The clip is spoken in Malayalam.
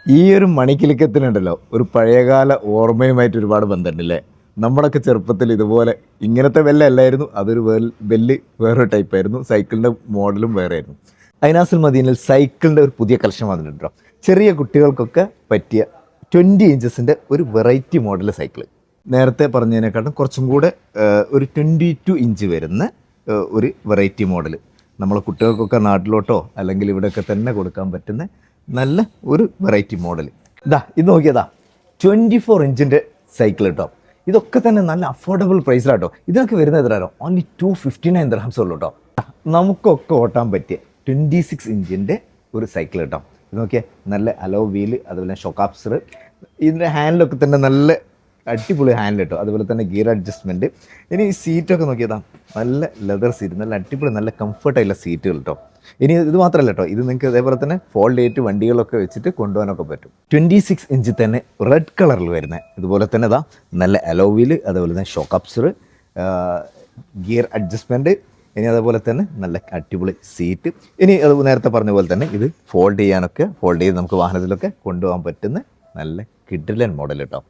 ഈ ഒരു മണിക്കിലുക്കത്തിനുണ്ടല്ലോ ഒരു പഴയകാല ഓർമ്മയുമായിട്ട് ഒരുപാട് ബന്ധമുണ്ടല്ലേ. നമ്മളൊക്കെ ചെറുപ്പത്തിൽ ഇതുപോലെ ഇങ്ങനത്തെ ബെല്ലല്ലായിരുന്നു, അതൊരു ബെല്ല് വേറൊരു ടൈപ്പായിരുന്നു, സൈക്കിളിൻ്റെ മോഡലും വേറെ ആയിരുന്നു. അയിനാസുൽ മദീനയിൽ സൈക്കിളിൻ്റെ ഒരു പുതിയ കളക്ഷൻ വന്നിട്ടുണ്ടോ. ചെറിയ കുട്ടികൾക്കൊക്കെ പറ്റിയ 20 ഇഞ്ചസിൻ്റെ ഒരു വെറൈറ്റി മോഡൽ സൈക്കിൾ. നേരത്തെ പറഞ്ഞതിനെക്കാട്ടും കുറച്ചും കൂടെ ഒരു 22 ഇഞ്ച് വരുന്ന ഒരു വെറൈറ്റി മോഡൽ നമ്മളെ കുട്ടികൾക്കൊക്കെ നാട്ടിലോട്ടോ അല്ലെങ്കിൽ ഇവിടെയൊക്കെ തന്നെ കൊടുക്കാൻ പറ്റുന്ന നല്ല ഒരു വെറൈറ്റി മോഡൽ. ഇത് നോക്കിയതാ 24 ഇഞ്ചിൻ്റെ സൈക്കിൾ കേട്ടോ. ഇതൊക്കെ തന്നെ നല്ല അഫോർഡബിൾ പ്രൈസിലാട്ടോ. ഇതിനൊക്കെ വരുന്നത് എത്രയാണോ? ഓൺലി 259 ദിർഹംസ് ഉള്ളൂ കേട്ടോ. നമുക്കൊക്കെ ഓട്ടാൻ പറ്റിയ 26 ഇഞ്ചിൻ്റെ ഒരു സൈക്കിൾ കേട്ടോ. ഇത് നോക്കിയാൽ നല്ല അലോ വീല്, അതുപോലെ ഷോക്ക് ആബ്സർ, ഇതിൻ്റെ ഹാൻഡിലൊക്കെ തന്നെ നല്ല അടിപൊളി ഹാൻഡിൽ കേട്ടോ. അതുപോലെ തന്നെ ഗിയർ അഡ്ജസ്റ്റ്മെൻറ്റ്. ഇനി ഈ സീറ്റൊക്കെ നോക്കിയതാ നല്ല ലെതർ സീറ്റ്, നല്ല അടിപൊളി നല്ല കംഫർട്ടായിട്ടുള്ള സീറ്റുകൾ കേട്ടോ. ഇനി ഇത് മാത്രമല്ല കേട്ടോ, ഇത് നിങ്ങൾക്ക് അതേപോലെ തന്നെ ഫോൾഡ് ചെയ്തിട്ട് വണ്ടികളൊക്കെ വെച്ചിട്ട് കൊണ്ടുപോകാനൊക്കെ പറ്റും. 26 ഇഞ്ച് തന്നെ റെഡ് കളറിൽ വരുന്നത്. ഇതുപോലെ തന്നെ ഇതാ നല്ല അലോ വീല്, അതുപോലെ തന്നെ ഷോക്ക് അബ്സർ, ഗിയർ അഡ്ജസ്റ്റ്മെൻറ്റ്, ഇനി അതുപോലെ തന്നെ നല്ല അടിപൊളി സീറ്റ്. ഇനി അത് നേരത്തെ പറഞ്ഞ പോലെ തന്നെ ഇത് ഫോൾഡ് ചെയ്ത് നമുക്ക് വാഹനത്തിലൊക്കെ കൊണ്ടുപോകാൻ പറ്റുന്ന നല്ല കിഡിലൻ മോഡൽ കേട്ടോ.